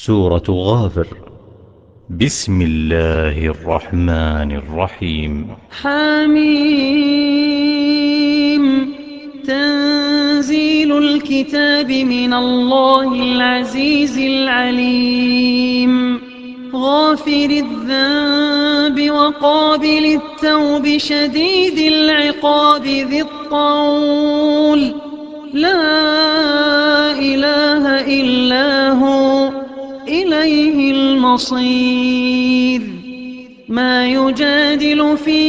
سورة غافر. بسم الله الرحمن الرحيم. حميم. تنزيل الكتاب من الله العزيز العليم. غافر الذنب وقابل التوب شديد العقاب ذي الطول. لا إله إلا هو إليه المصير. ما يجادل في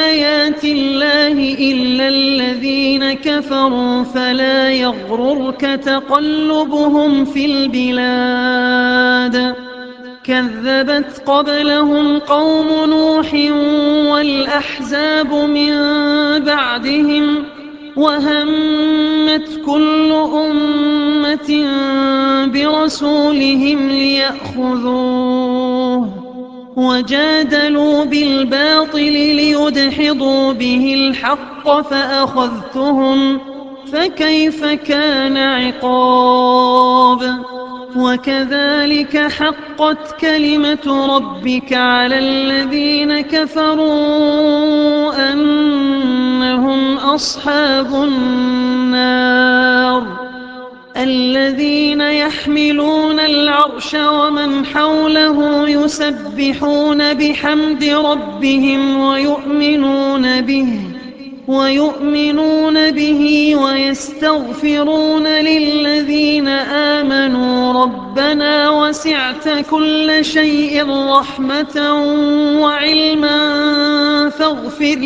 آيات الله إلا الذين كفروا فلا يغررك تقلبهم في البلاد. كذبت قبلهم قوم نوح والأحزاب من بعدهم وهمت كل أمة برسولهم ليأخذوه وجادلوا بالباطل ليدحضوا به الحق فأخذتهم فكيف كان عقاب. وكذلك حقت كلمة ربك على الذين كفروا أنهم أصحاب النار. الذين يحملون العرش ومن حوله يسبحون بحمد ربهم ويؤمنون به ويستغفرون للذين آمنوا ربنا وسعت كل شيء رحمة وعلما فاغفر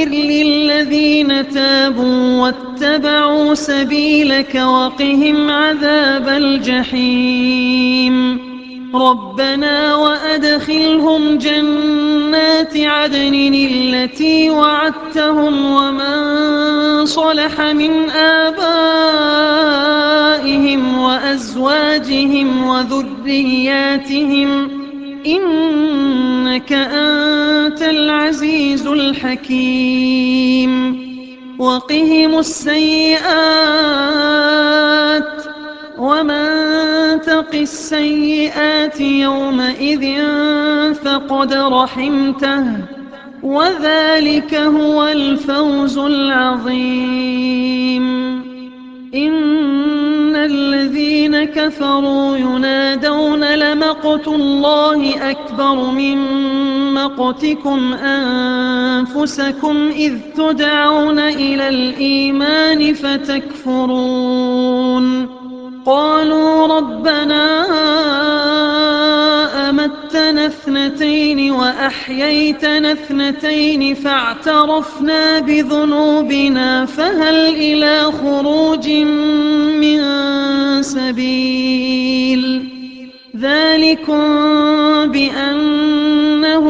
للذين تابوا واتبعوا سبيلك وقهم عذاب الجحيم. ربنا وأدخلهم جنات عدن التي وعدتهم ومن صلح من آبائهم وأزواجهم وذرياتهم إنك أنت العزيز الحكيم. وقهم السيئات ومن تق السيئات يومئذ فقد رحمته وذلك هو الفوز العظيم. إن الذين كفروا ينادون لمقت الله أكبر من مقتكم أنفسكم إذ تدعون إلى الإيمان فتكفرون. قالوا ربنا أمتنا اثنتين وأحييتنا اثنتين فاعترفنا بذنوبنا فهل إلى خروج من سبيل. ذلكم بأنه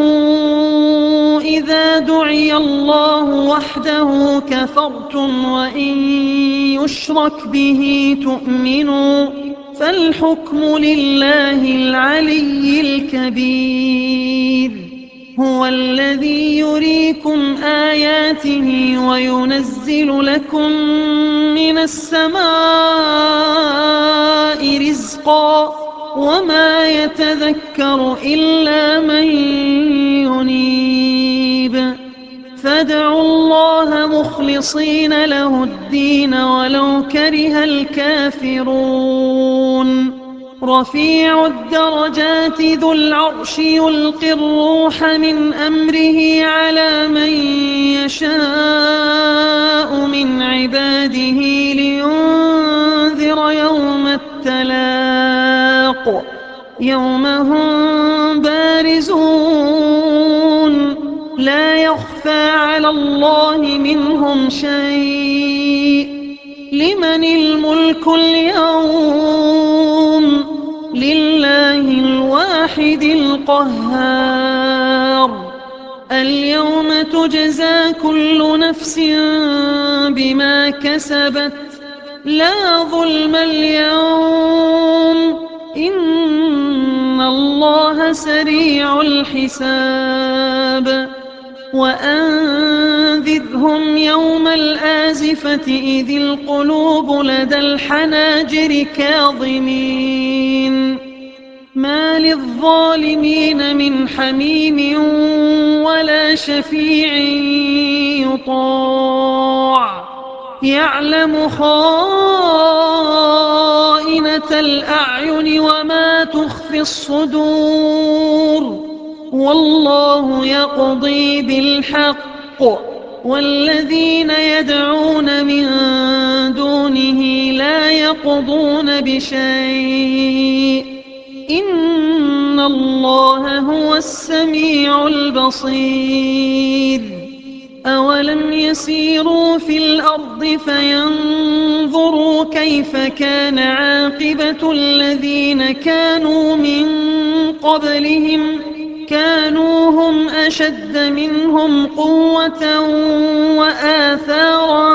إذا دعي الله وحده كفرتم وإن يشرك به تؤمنوا فالحكم لله العلي الكبير. هو الذي يريكم آياته وينزل لكم من السماء رزقا وما يتذكر إلا من ينيب. فادعوا الله مخلصين له الدين ولو كره الكافرون. رفيع الدرجات ذو العرش يلقي الروح من أمره على من يشاء من عباده لينذر يوم التلاق يوم هم بارزون لا يخفى على الله منهم شيء. لمن الملك اليوم؟ لله الواحد القهار. اليوم تجزى كل نفس بما كسبت لا ظلم اليوم إن الله سريع الحساب. وأنذرهم يوم الآزفة إذ القلوب لدى الحناجر كاظمين ما للظالمين من حميم ولا شفيع يطاع يعلم خائنة الأعين وما تخفي الصدور والله يقضي بالحق والذين يدعون من دونه لا يقضون بشيء إن الله هو السميع البصير أولم يسيروا في الأرض فينظروا كيف كان عاقبة الذين كانوا من قبلهم كانوا هم أشد منهم قوة وآثارا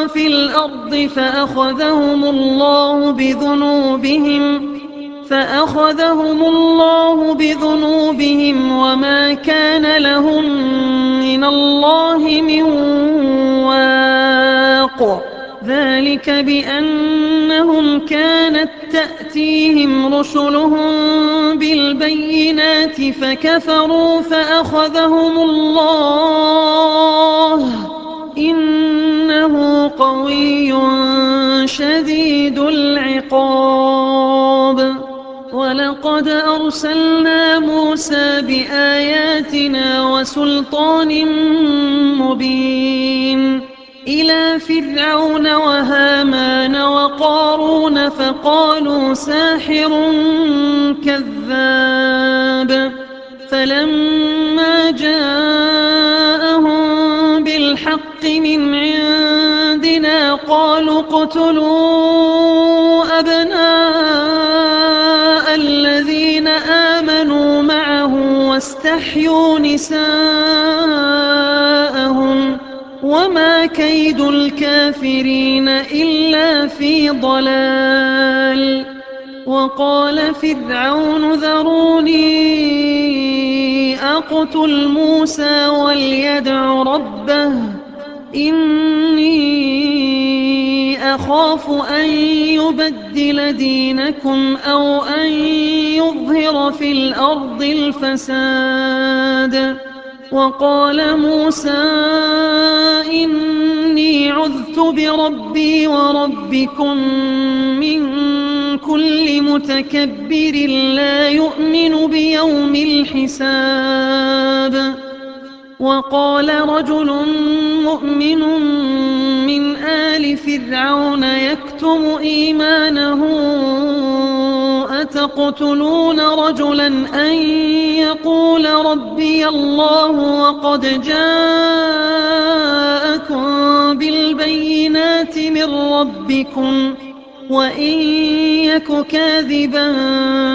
في الأرض فأخذهم الله بذنوبهم وما كان لهم من الله من واق ذلك بأنهم كانت تأتيهم رسلهم بالبينات فكفروا فأخذهم الله إنه قوي شديد العقاب ولقد أرسلنا موسى بآياتنا وسلطان مبين إلى فرعون وهامان وقارون فقالوا ساحر كذاب فلما جاءهم بالحق من عندنا قالوا اقتلوا أبناء الذين آمنوا معه واستحيوا نساءهم وما كيد الكافرين إلا في ضلال وقال فرعون ذروني أقتل موسى وليدع ربه إني أخاف أن يبدل دينكم أو أن يظهر في الأرض الفساد وقال موسى إني عذت بربي وربكم من كل متكبر لا يؤمن بيوم الحساب وقال رجل مؤمن من آل فرعون يكتم إيمانه أتقتلون رجلا أن يقول ربي الله وقد جاءكم بالبينات من ربكم وإن يك كاذبا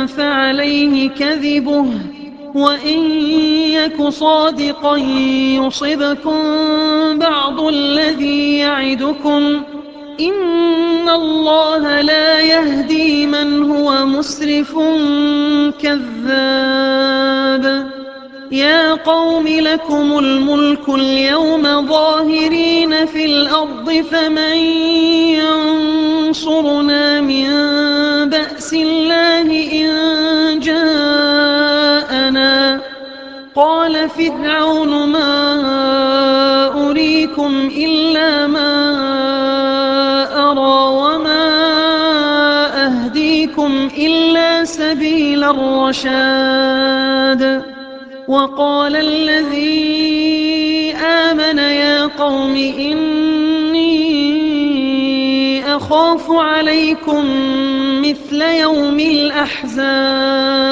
فعليه كذبه وإن يك صادقا يصبكم بعض الذي يعدكم إن الله لا يهدي من هو مسرف كذاب يا قوم لكم الملك اليوم ظاهرين في الأرض فمن ينصرنا من بأس الله إن جاءنا قال فرعون ما أريكم إلا ما أرى وما أهديكم إلا سبيل الرشاد وقال الذي آمن يا قوم إني أخاف عليكم مثل يوم الأحزاب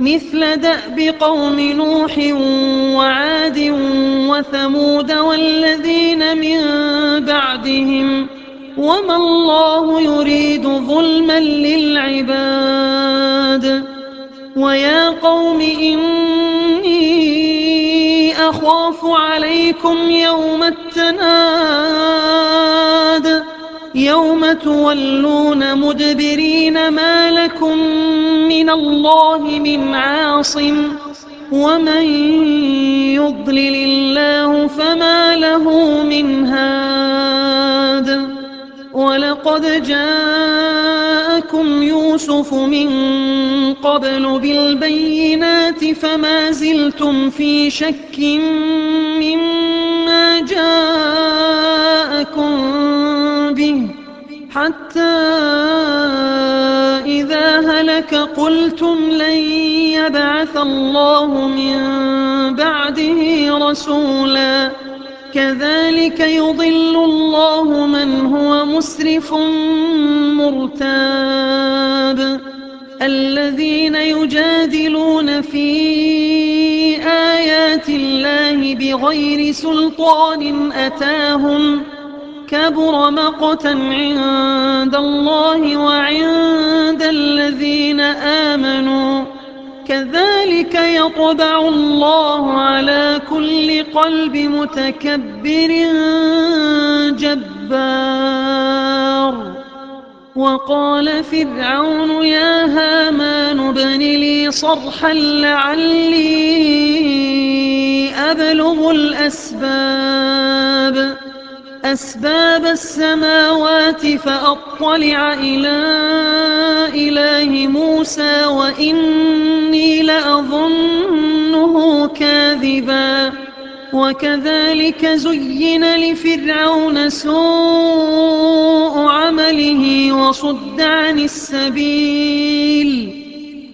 مثل دأب قوم نوح وعاد وثمود والذين من بعدهم وما الله يريد ظلما للعباد ويا قوم إني أخاف عليكم يوم التناد يوم تولون مدبرين ما لكم من الله من عاصم ومن يضلل الله فما له من هاد ولقد جاءكم يوسف من قبل بالبينات فما زلتم في شك مما جاءكم به حتى إذا هلك قلتم لن يبعث الله من بعده رسولا كذلك يضل الله من هو مسرف مرتاب الذين يجادلون في آيات الله بغير سلطان أتاهم كبر مقتا عند الله وعند الذين آمنوا كذلك يطبع الله على كل قلب متكبر جبار وقال فرعون يا هامان ابن لي صرحا لعلي أبلغ أسباب السماوات فأطلع إلى إله موسى وإني لأظنه كاذبا وكذلك زين لفرعون سوء عمله وصد عن السبيل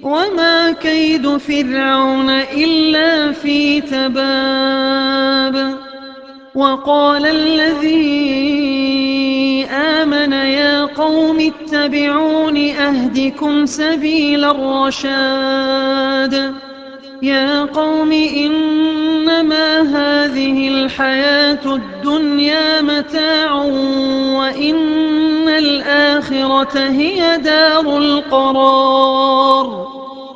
وما كيد فرعون إلا في تباب وقال الذي آمن يا قوم اتبعون أهدكم سبيل الرشاد يا قوم إنما هذه الحياة الدنيا متاع وإن الآخرة هي دار القرار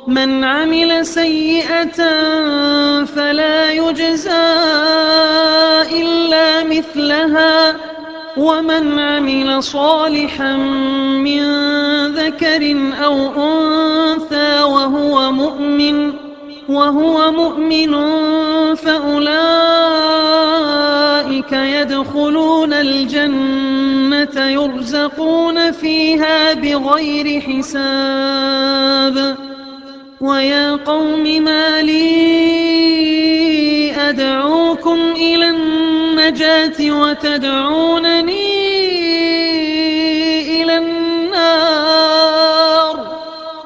من عمل سيئة فلا يجزى إلا مثلها ومن عمل صالحا من ذكر أو أنثى وهو مؤمن فأولئك يدخلون الجنة يرزقون فيها بغير حساب ويا قوم ما لي أدعوكم إلى النجاة وتدعونني إلى النار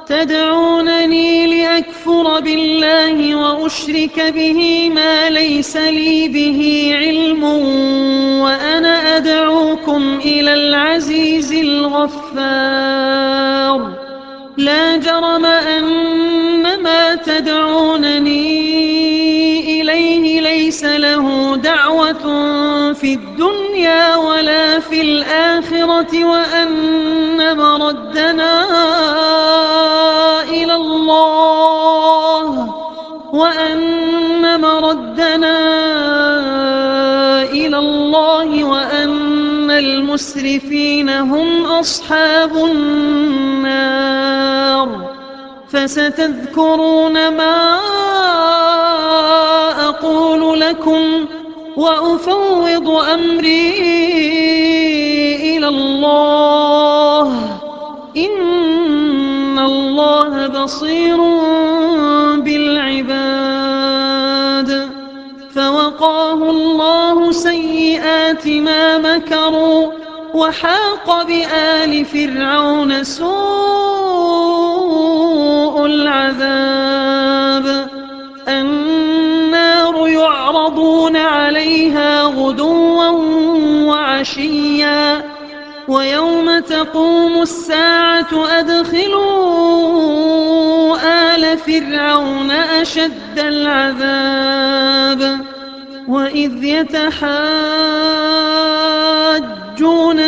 تدعونني لأكفر بالله وأشرك به ما ليس لي به علم وأنا أدعوكم إلى العزيز الغفار لا جرم أن ما تدعونني إليه ليس له دعوة في الدنيا ولا في الآخرة وأن مردنا إلى الله وأن المسرفين هم أصحاب النار فستذكرون ما أقول لكم وأفوض أمري إلى الله إن الله بصير بالعباد فوقاه الله سيئات ما مكروا وحاق بآل فرعون سوء العذاب النار يعرضون عليها غدوا وعشيا ويوم تقوم الساعة أدخلوا آل فرعون أشد العذاب وإذ يتحاجون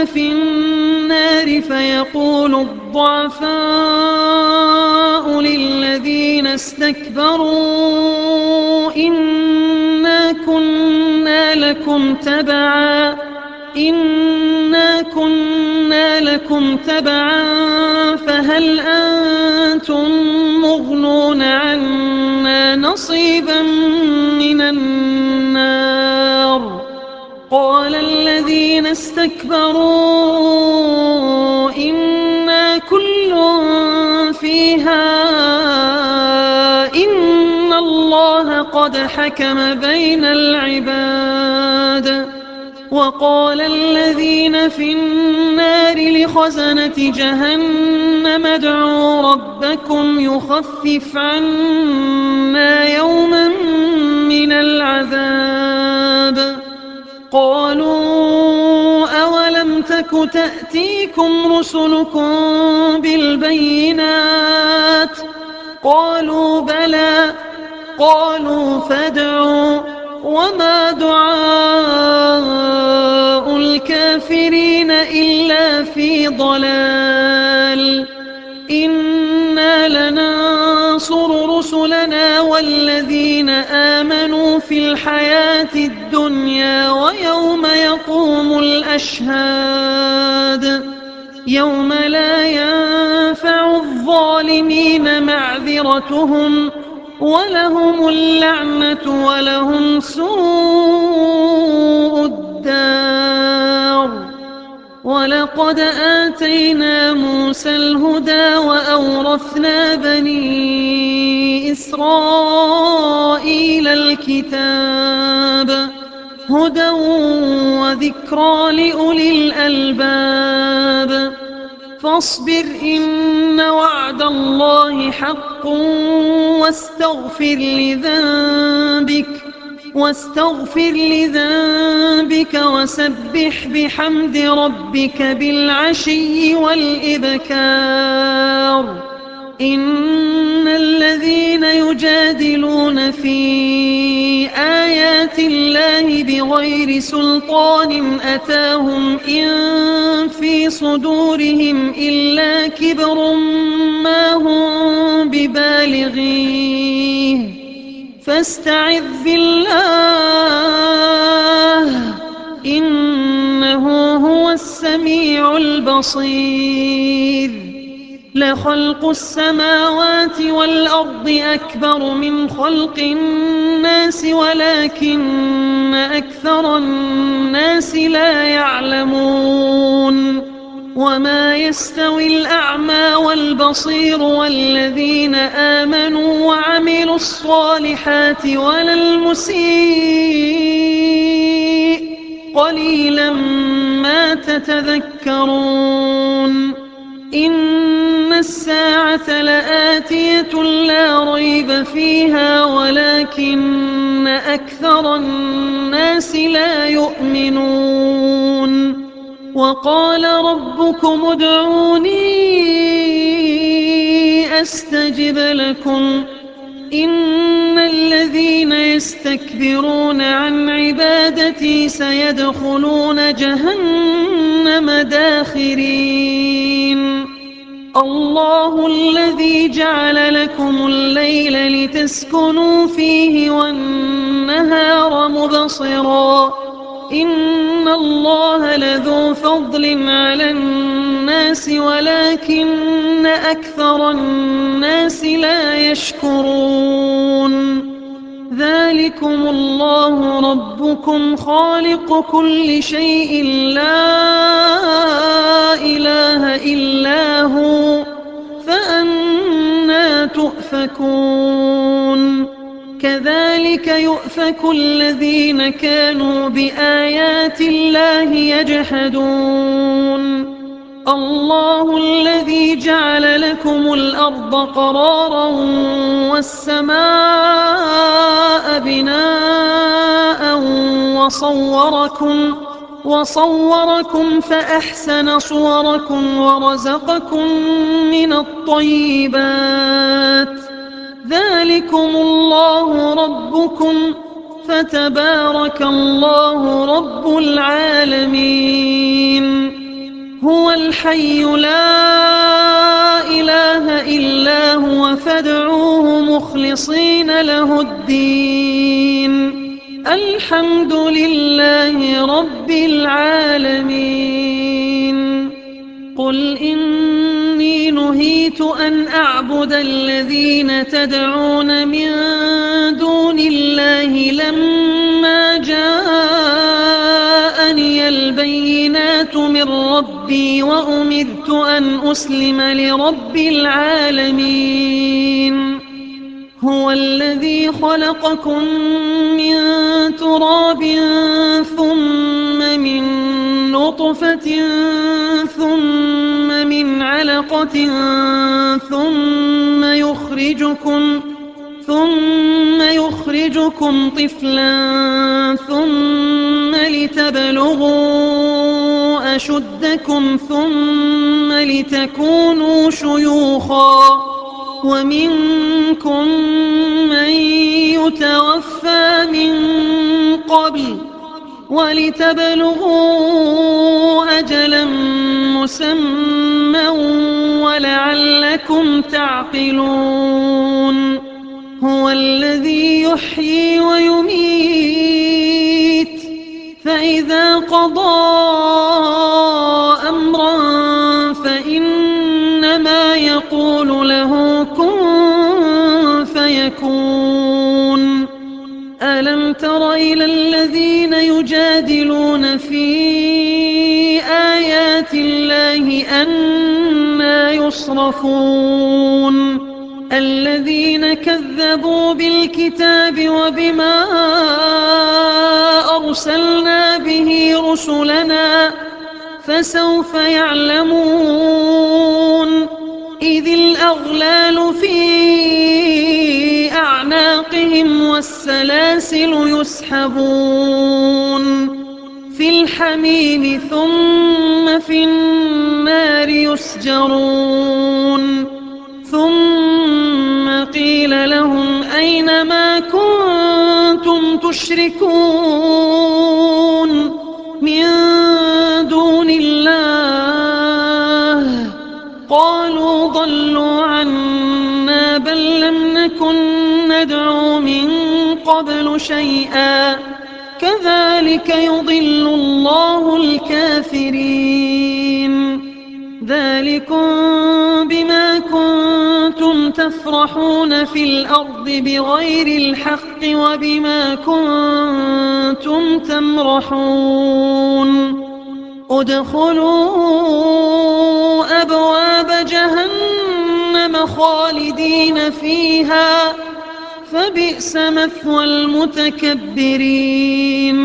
في النار فيقول الضعفاء للذين استكبروا إنا كنا لكم تبعا إنا كنا لكم تبعا فهل أنتم مغنون عنا نصيبا من النار قال الذين استكبروا إنا كل فيها إن الله قد حكم بين العباد وقال الذين في النار لخزنة جهنم ادعوا ربكم يخفف عنا يوما من العذاب قالوا أولم تك تأتيكم رسلكم بالبينات قالوا بلى قالوا فادعوا وما دعاء الكافرين إلا في ضلال إنا لننصر رسلنا والذين آمنوا في الحياة الدنيا ويوم يقوم الأشهاد يوم لا ينفع الظالمين معذرتهم ولهم اللعنة ولهم سوء الدار ولقد آتينا موسى الهدى وأورثنا بني إسرائيل الكتاب هدى وذكرى لأولي الألباب فاصبر إن وعد الله حق واستغفر لذنبك وسبح بحمد ربك بالعشي والإبكار إن الذين يجادلون في آيات الله بغير سلطان أتاهم إن في صدورهم إلا كبر ما هم ببالغيه فاستعذ بالله إنه هو السميع البصير لخلق السماوات والأرض أكبر من خلق الناس ولكن أكثر الناس لا يعلمون وما يستوي الأعمى والبصير والذين آمنوا وعملوا الصالحات ولا المسيء قليلا ما تتذكرون إن الساعة لآتية لا ريب فيها ولكن أكثر الناس لا يؤمنون وقال ربكم ادعوني أستجب لكم إن الذين يستكبرون عن عبادتي سيدخلون جهنم داخرين الله الذي جعل لكم الليل لتسكنوا فيه والنهار مبصرا إن الله لذو فضل على الناس ولكن أكثر الناس لا يشكرون ذلكم الله ربكم خالق كل شيء لا إله إلا هو فأنى تؤفكون كذلك يؤفك الذين كانوا بآيات الله يجحدون الله الذي جعل لكم الأرض قرارا والسماء بناء وصوركم فأحسن صوركم ورزقكم من الطيبات ذلكم الله ربكم فتبارك الله رب العالمين هو الحي لا إله إلا هو فادعوه مخلصين له الدين الحمد لله رب العالمين. قل إني نهيت أن أعبد الذين تدعون من دون الله لما جاءني البينات من ربي وأمرت أن أسلم لرب العالمين. هو الذي خلقكم من تراب ثم من نطفة ثم من علقة ثم يخرجكم طفلا ثم لتبلغوا أشدكم ثم لتكونوا شيوخا ومنكم من يتوفى من قبل ولتبلغوا أجلا مسمى ولعلكم تعقلون. هو الذي يحيي ويميت فإذا قضى أمرا فإنما يقول له كن فيكون. ألم تر إلى الذين يجادلون في آيات الله أنى يصرفون؟ الذين كذبوا بالكتاب وبما أرسلنا به رسلنا فسوف يعلمون. إذ الأغلال في أعناقهم والسلاسل يسحبون في الحميم ثم في النار يسجرون. ثم قيل لهم أين ما كنتم تشركون من دون الله؟ قالوا ضلوا عنا بل لم نكن ندعو من قبل شيئا كذلك يضل الله الكافرين. ذلكم بما كنتم تفرحون في الأرض بغير الحق وبما كنتم تمرحون. ادخلوا أبواب جهنم خالدين فيها فبئس مثوى المتكبرين.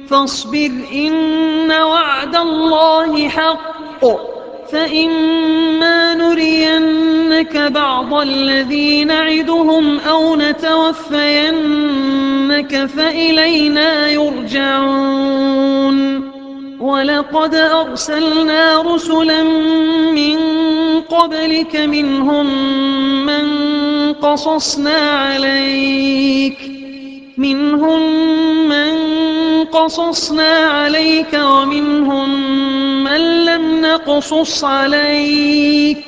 فاصبر إن وعد الله حق فإما نرينك بعض الذي نعدهم أو نتوفينك فإلينا يرجعون. ولقد أرسلنا رسلا من قبلك منهم من قصصنا عليك ومنهم من لم نقصص عليك.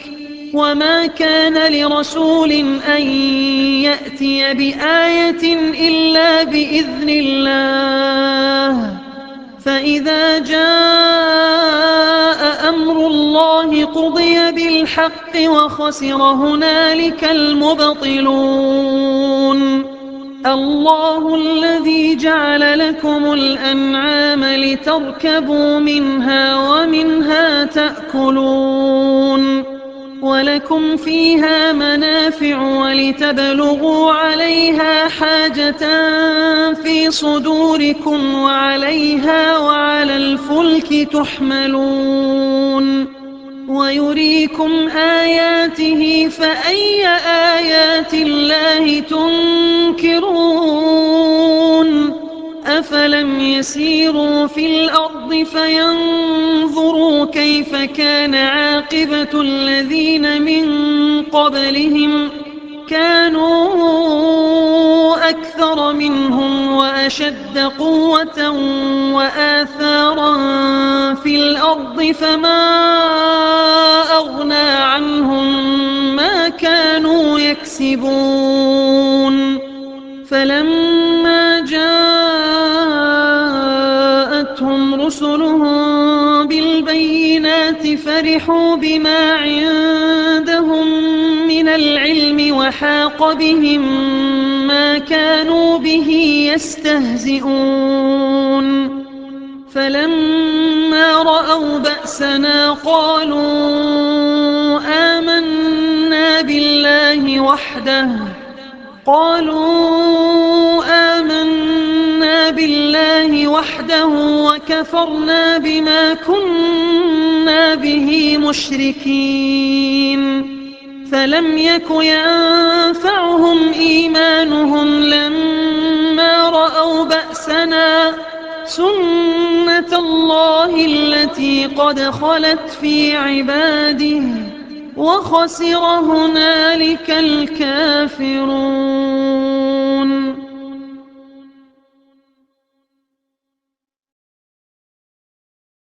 وما كان لرسول أن يأتي بآية إلا بإذن الله. فإذا جاء أمر الله قضي بالحق وخسر هنالك المبطلون. الله الذي جعل لكم الأنعام لتركبوا منها ومنها تأكلون ولكم فيها منافع ولتبلغوا عليها حاجة في صدوركم وعليها وعلى الفلك تحملون. ويريكم آياته فأي آيات الله تنكرون؟ أفلم يسيروا في الأرض فينظروا كيف كان عاقبة الذين من قبلهم؟ كانوا أكثر منهم وأشد قوة وآثارا في الأرض فما أغنى عنهم ما كانوا يكسبون. فلما جاء رسلهم بالبينات فرحوا بما عندهم من العلم وحاق بهم ما كانوا به يستهزئون فلما رأوا بأسنا قالوا آمنا بالله وحده وكفرنا بما كنا به مشركين فلم يك ينفعهم إيمانهم لما رأوا بأسنا سنة الله التي قد خلت في عباده وخسر هنالك الكافرون.